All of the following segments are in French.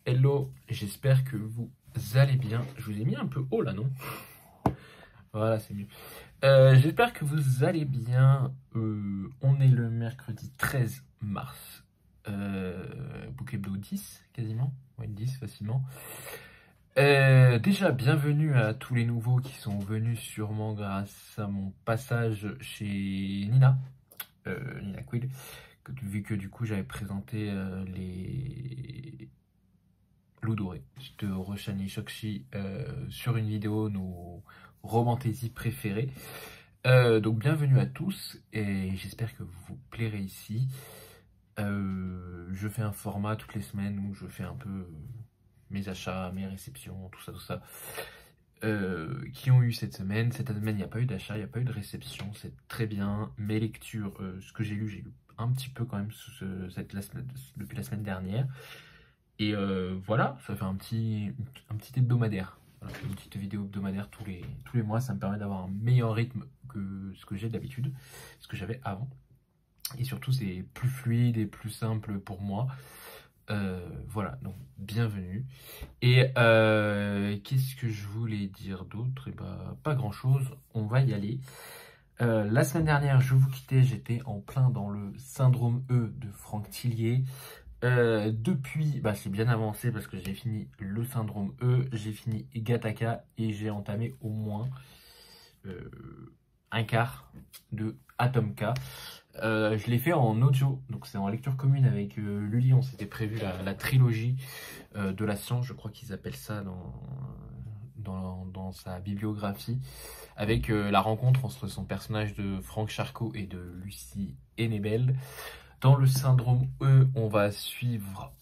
Hello, j'espère que vous allez bien. Je vous ai mis un peu haut là, non? Voilà, c'est mieux. J'espère que vous allez bien. On est le mercredi 13 mars. Book Hebdo 10, quasiment. Ouais, 10 facilement. Déjà, bienvenue à tous les nouveaux qui sont venus sûrement grâce à mon passage chez Nina Quill. Vu que du coup j'avais présenté les loups dorés de Roshani Shokshi sur une vidéo, nos romantésies préférées. Donc bienvenue à tous et j'espère que vous vous plairez ici. Je fais un format toutes les semaines où je fais un peu mes achats, mes réceptions, tout ça. Qui ont eu cette semaine. Cette semaine, il n'y a pas eu d'achat, il n'y a pas eu de réception, c'est très bien. Mes lectures, ce que j'ai lu un petit peu quand même depuis la semaine dernière. Et voilà, ça fait un petit hebdomadaire. Voilà, une petite vidéo hebdomadaire tous les mois, ça me permet d'avoir un meilleur rythme que ce que j'ai d'habitude, ce que j'avais avant. Et surtout, c'est plus fluide et plus simple pour moi. Voilà, donc bienvenue. Et qu'est-ce que je voulais dire d'autre? Et bah, pas grand-chose, on va y aller. La semaine dernière, je vous quittais, j'étais en plein dans le syndrome E de Franck Tillier. Depuis, bah, c'est bien avancé parce que j'ai fini le syndrome E, j'ai fini Gataka et j'ai entamé au moins un quart de Atomka. Je l'ai fait en audio, donc c'est en lecture commune avec Lully. On s'était prévu la trilogie de la science, je crois qu'ils appellent ça dans sa bibliographie, avec la rencontre entre son personnage de Franck Charcot et de Lucie Hennebel. Dans le syndrome E, on va suivre...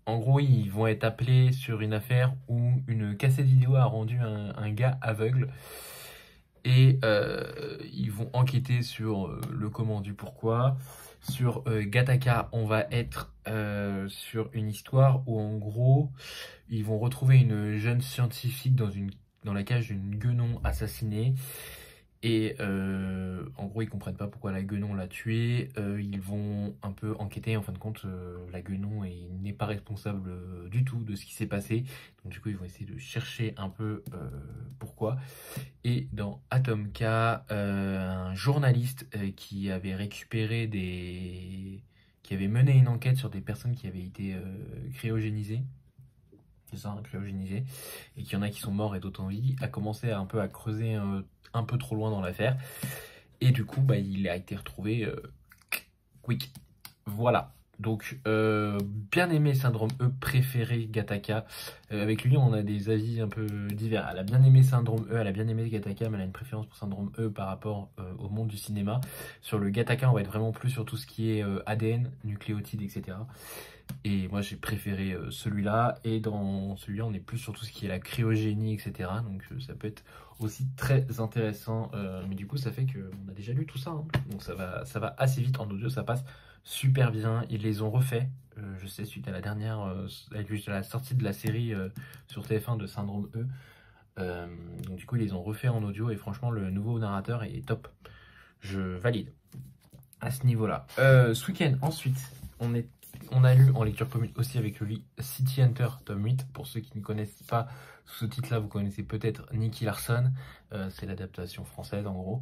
en gros, ils vont être appelés sur une affaire où une cassette vidéo a rendu un gars aveugle. Et ils vont enquêter sur le comment du pourquoi. Sur Gataka, on va être sur une histoire où en gros, ils vont retrouver une jeune scientifique dans la cage d'une guenon assassinée. Et en gros, ils comprennent pas pourquoi la guenon l'a tuée. Ils vont un peu enquêter. En fin de compte, la guenon n'est pas responsable du tout de ce qui s'est passé. Donc du coup, ils vont essayer de chercher un peu pourquoi. Et dans Atomka, un journaliste qui avait récupéré qui avait mené une enquête sur des personnes qui avaient été cryogénisées. C'est ça, cryogénisées. Et qu'il y en a qui sont morts et d'autres en vie, a commencé un peu à creuser un peu trop loin dans l'affaire. Et du coup, bah, il a été retrouvé quick. Voilà. Donc, bien aimé Syndrome E, préféré Gataka. Avec lui, on a des avis un peu divers. Elle a bien aimé Syndrome E, elle a bien aimé Gataka, mais elle a une préférence pour Syndrome E par rapport au monde du cinéma. Sur le Gataka, on va être vraiment plus sur tout ce qui est ADN, nucléotides, etc. Et moi, j'ai préféré celui-là. Et dans celui-là, on est plus sur tout ce qui est la cryogénie, etc. Donc, ça peut être aussi très intéressant. Mais du coup, ça fait qu'on a déjà lu tout ça. Hein. Donc, ça va assez vite. En audio, ça passe super bien. Ils les ont refait. Je sais, suite à la dernière, à la sortie de la série sur TF1 de Syndrome E. Donc, du coup, ils les ont refait en audio. Et franchement, le nouveau narrateur est top. Je valide à ce niveau-là. Ce week-end, ensuite, on a lu en lecture commune aussi avec lui City Hunter tome 8. Pour ceux qui ne connaissent pas sous ce titre-là, vous connaissez peut-être Nicky Larson. C'est l'adaptation française en gros.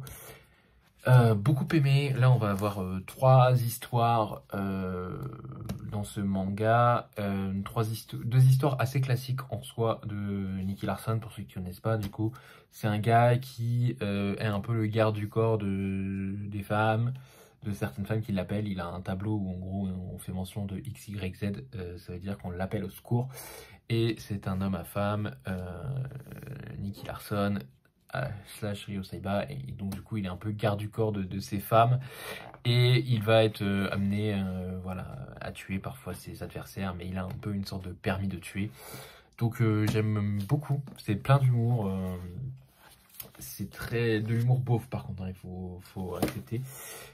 Beaucoup aimé. Là, on va avoir 3 histoires dans ce manga. 2 histoires assez classiques en soi de Nicky Larson, pour ceux qui ne connaissent pas. Du coup, c'est un gars qui est un peu le garde du corps des femmes, de certaines femmes qui l'appellent. Il a un tableau où en gros on fait mention de XYZ, ça veut dire qu'on l'appelle au secours. Et c'est un homme à femme, Nicky Larson / Ryo Saiba, et donc du coup il est un peu garde du corps de ces femmes, et il va être amené voilà, à tuer parfois ses adversaires, mais il a un peu une sorte de permis de tuer. Donc j'aime beaucoup, c'est plein d'humour. C'est très de l'humour beauf par contre, hein, il faut accepter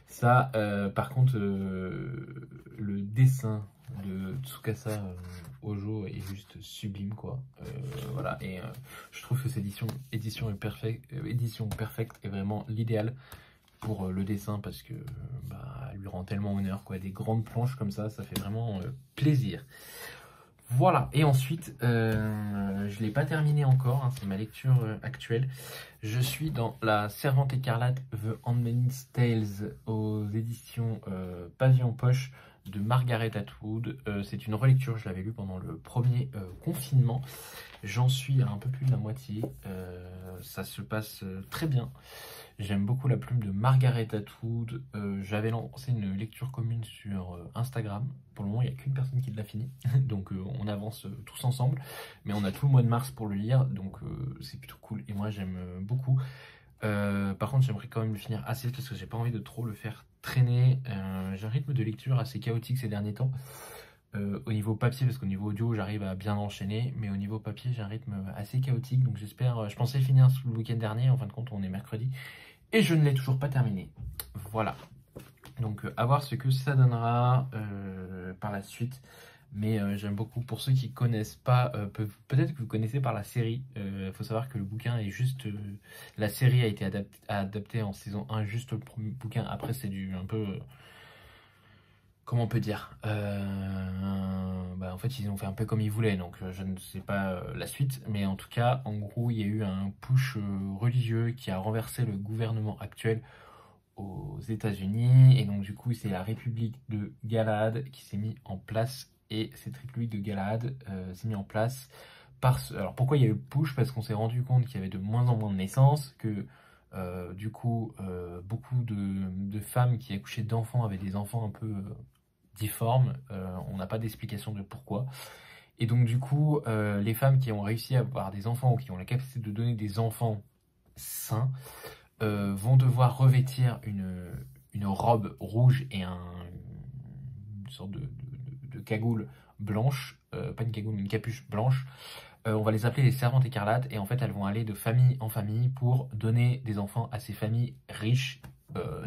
ça. Par contre, le dessin de Tsukasa Ojo est juste sublime, quoi. Voilà, et je trouve que cette édition perfecte est vraiment l'idéal pour le dessin parce que bah, elle lui rend tellement honneur, quoi. Des grandes planches comme ça fait vraiment plaisir. Voilà, et ensuite, je ne l'ai pas terminé encore, hein, c'est ma lecture actuelle. Je suis dans La Servante écarlate, The Handmaid's Tales, aux éditions Pavillon Poche de Margaret Atwood. C'est une relecture, je l'avais lu pendant le premier confinement. J'en suis à un peu plus de la moitié. Ça se passe très bien. J'aime beaucoup la plume de Margaret Atwood. J'avais lancé une lecture commune sur Instagram. Pour le moment, il n'y a qu'une personne qui l'a fini. Donc on avance tous ensemble. Mais on a tout le mois de mars pour le lire. Donc c'est plutôt cool. Et moi, j'aime beaucoup. Par contre, j'aimerais quand même le finir assez vite parce que j'ai pas envie de trop le faire traîner. J'ai un rythme de lecture assez chaotique ces derniers temps. Au niveau papier, parce qu'au niveau audio, j'arrive à bien enchaîner, mais au niveau papier, j'ai un rythme assez chaotique, donc j'espère, je pensais le finir le week-end dernier, en fin de compte, on est mercredi, et je ne l'ai toujours pas terminé. Voilà. Donc, à voir ce que ça donnera par la suite, mais j'aime beaucoup. Pour ceux qui connaissent pas, peut-être que vous connaissez par la série, faut savoir que le bouquin est juste, la série a été adaptée en saison 1, juste le premier bouquin, après c'est du un peu... comment on peut dire bah en fait ils ont fait un peu comme ils voulaient, donc je ne sais pas la suite, mais en tout cas en gros il y a eu un push religieux qui a renversé le gouvernement actuel aux États-Unis, et donc du coup c'est la République de Galahad qui s'est mis en place, et cette République de Galahad s'est mis en place alors pourquoi il y a eu le push? Parce qu'on s'est rendu compte qu'il y avait de moins en moins de naissances, que du coup beaucoup de femmes qui accouchaient d'enfants avaient des enfants un peu difformes, on n'a pas d'explication de pourquoi. Et donc du coup, les femmes qui ont réussi à avoir des enfants ou qui ont la capacité de donner des enfants sains vont devoir revêtir une robe rouge et une sorte de cagoule blanche, pas une cagoule, une capuche blanche. On va les appeler les servantes écarlates, et en fait elles vont aller de famille en famille pour donner des enfants à ces familles riches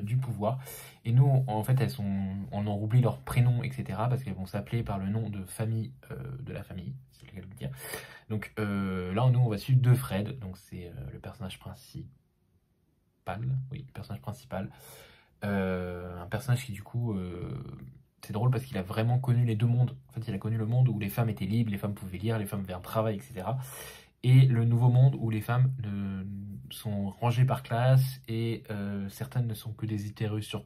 du pouvoir. Et nous, en fait, on en oublie leur prénom, etc. parce qu'elles vont s'appeler par le nom de famille de la famille, c'est le cas de le dire. Donc là, nous, on va suivre deux Fred, donc c'est le personnage principal, oui, le personnage principal. Un personnage qui, du coup, c'est drôle parce qu'il a vraiment connu les deux mondes. En fait, il a connu le monde où les femmes étaient libres, les femmes pouvaient lire, les femmes avaient un travail, etc. Et le nouveau monde où les femmes sont rangées par classe, et certaines ne sont que des utérus sur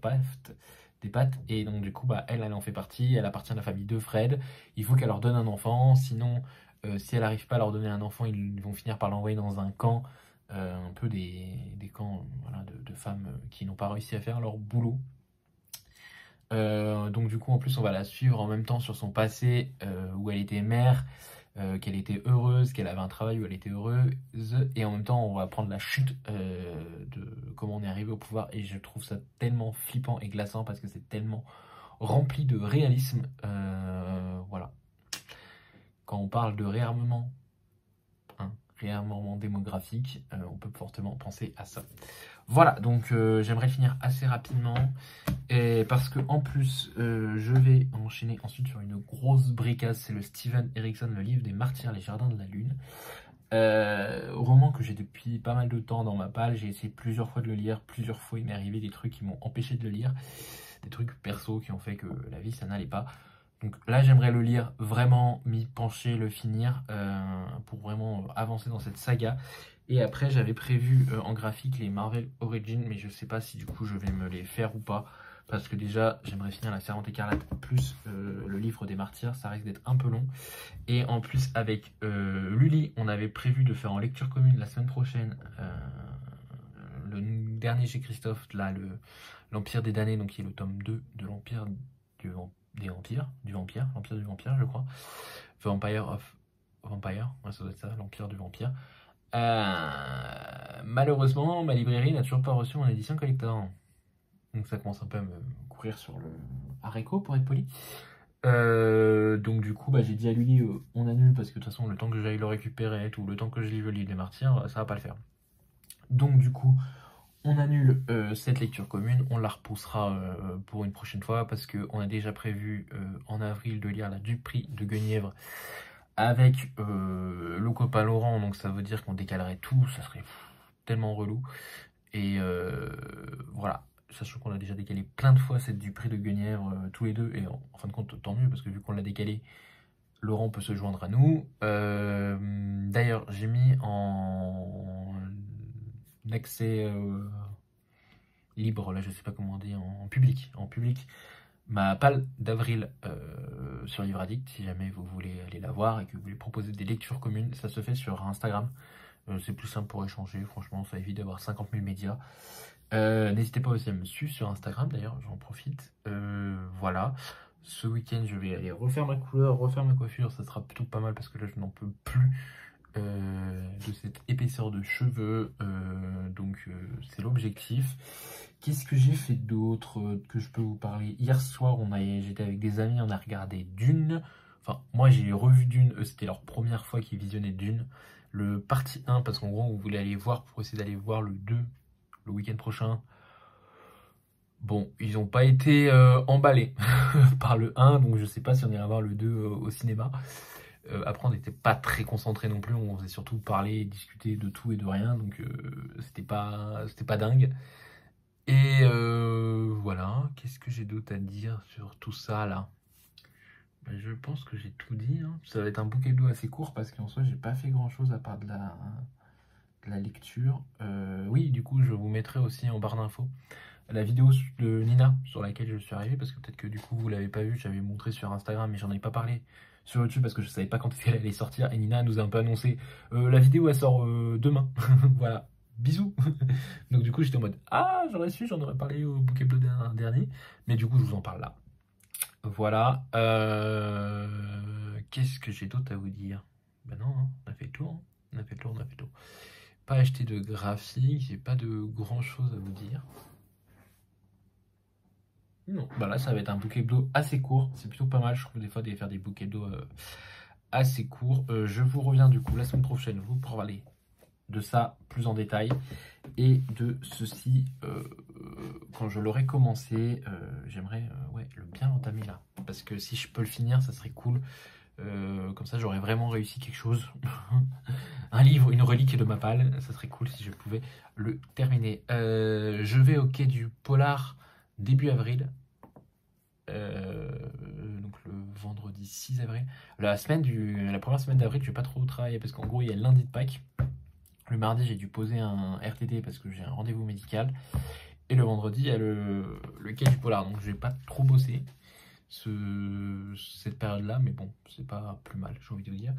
des pattes. Et donc du coup, bah, elle en fait partie, elle appartient à la famille de Fred. Il faut qu'elle leur donne un enfant, sinon si elle n'arrive pas à leur donner un enfant, ils vont finir par l'envoyer dans un camp, un peu des camps, voilà, de femmes qui n'ont pas réussi à faire leur boulot. Donc du coup, en plus, on va la suivre en même temps sur son passé, où elle était mère, qu'elle était heureuse, qu'elle avait un travail où elle était heureuse, et en même temps on va prendre la chute de comment on est arrivé au pouvoir, et je trouve ça tellement flippant et glaçant parce que c'est tellement rempli de réalisme. Voilà. Quand on parle de réarmement, hein, réarmement démographique, on peut fortement penser à ça. Voilà, donc j'aimerais finir assez rapidement, et parce que en plus je vais enchaîner ensuite sur une grosse bricasse, c'est le Steven Erikson, le livre des Martyrs, les Jardins de la Lune. Roman que j'ai depuis pas mal de temps dans ma palle, j'ai essayé plusieurs fois de le lire, plusieurs fois il m'est arrivé des trucs qui m'ont empêché de le lire, des trucs perso qui ont fait que la vie ça n'allait pas. Donc là j'aimerais le lire, vraiment m'y pencher, le finir, pour vraiment avancer dans cette saga. Et après j'avais prévu en graphique les Marvel Origins, mais je sais pas si du coup je vais me les faire ou pas, parce que déjà j'aimerais finir la Servante écarlate plus le livre des Martyrs, ça risque d'être un peu long. Et en plus avec Lully, on avait prévu de faire en lecture commune la semaine prochaine le dernier chez Christophe, là, l'Empire des damnés, donc qui est le tome 2 de l'Empire des vampires, l'Empire du vampire, je crois. The Empire of Vampire, ouais, ça doit être ça, l'Empire du vampire. Malheureusement, ma librairie n'a toujours pas reçu mon édition collector. Donc ça commence un peu à me courir sur le haricot, pour être poli. Donc du coup, bah, j'ai dit à lui, on annule, parce que de toute façon, le temps que j'aille le récupérer, ou le temps que je lis le livre des Martyrs, ça va pas le faire. Donc du coup, on annule cette lecture commune, on la repoussera pour une prochaine fois, parce qu'on a déjà prévu en avril de lire la Duperie de Guenièvre avec le copain Laurent, donc ça veut dire qu'on décalerait tout, ça serait tellement relou. Et voilà, sachant qu'on a déjà décalé plein de fois cette du prix de Guenièvre tous les deux, et en fin de compte, tant mieux, parce que vu qu'on l'a décalé, Laurent peut se joindre à nous. D'ailleurs, j'ai mis en accès libre, là je sais pas comment on dit, en public, ma palle d'avril sur Livre Addict, si jamais vous voulez aller la voir et que vous voulez proposer des lectures communes, ça se fait sur Instagram. C'est plus simple pour échanger, franchement, ça évite d'avoir 50 000 médias. N'hésitez pas aussi à me suivre sur Instagram, d'ailleurs, j'en profite. Voilà, ce week-end, je vais aller refaire ma couleur, refaire ma coiffure, ça sera plutôt pas mal parce que là, je n'en peux plus de cette épaisseur de cheveux. Donc, c'est l'objectif. Qu'est-ce que j'ai fait d'autre que je peux vous parler? Hier soir, j'étais avec des amis, on a regardé Dune. Enfin, moi, j'ai revu Dune, eux, c'était leur première fois qu'ils visionnaient Dune. Le partie 1, parce qu'en gros, on voulait aller voir pour essayer d'aller voir le 2 le week-end prochain. Bon, ils n'ont pas été emballés par le 1, donc je sais pas si on ira voir le 2 au cinéma. Après, on n'était pas très concentrés non plus, on faisait surtout parler et discuter de tout et de rien, donc c'était pas dingue. Et voilà, qu'est-ce que j'ai d'autre à dire sur tout ça là? Ben, je pense que j'ai tout dit, hein. Ça va être un bouquet d'eau assez court parce qu'en soi, j'ai pas fait grand chose à part de la lecture. Oui, du coup, je vous mettrai aussi en barre d'infos la vidéo de Nina sur laquelle je suis arrivé parce que peut-être que du coup, vous l'avez pas vu, j'avais montré sur Instagram mais j'en ai pas parlé sur YouTube parce que je savais pas quand elle allait sortir et Nina nous a un peu annoncé la vidéo elle sort demain. Voilà, bisous. Donc du coup, j'étais en mode ah, j'aurais su, j'en aurais parlé au bouquet bleu dernier, mais du coup, je vous en parle là. Voilà. Qu'est-ce que j'ai d'autre à vous dire? Ben non, hein, on a fait le tour. On a fait le tour. Pas acheté de graphique, j'ai pas de grand chose à vous dire. Non, bah là ça va être un bouquet d'eau assez court, c'est plutôt pas mal, je trouve des fois de faire des bouquets d'eau assez courts. Je vous reviens du coup la semaine prochaine, vous pour parler de ça plus en détail et de ceci quand je l'aurai commencé. J'aimerais ouais, bien l'entamer là, parce que si je peux le finir ça serait cool. Comme ça j'aurais vraiment réussi quelque chose. Un livre, une relique de ma palle, ça serait cool si je pouvais le terminer. Je vais au quai du Polar début avril. Donc le vendredi 6 avril. La première semaine d'avril, je vais pas trop travailler parce qu'en gros il y a le lundi de Pâques. Le mardi j'ai dû poser un RTT parce que j'ai un rendez-vous médical. Et le vendredi il y a le quai du Polar. Donc je vais pas trop bosser cette période-là, mais bon, c'est pas plus mal, j'ai envie de vous dire.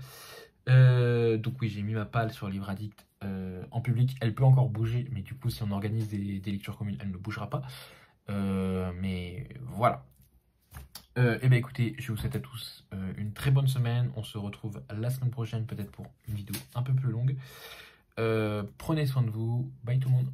Donc oui, j'ai mis ma palle sur Livre Addict en public. Elle peut encore bouger, mais du coup, si on organise des lectures communes, elle ne bougera pas. Mais voilà. Et bien écoutez, je vous souhaite à tous une très bonne semaine. On se retrouve la semaine prochaine, peut-être pour une vidéo un peu plus longue. Prenez soin de vous. Bye tout le monde.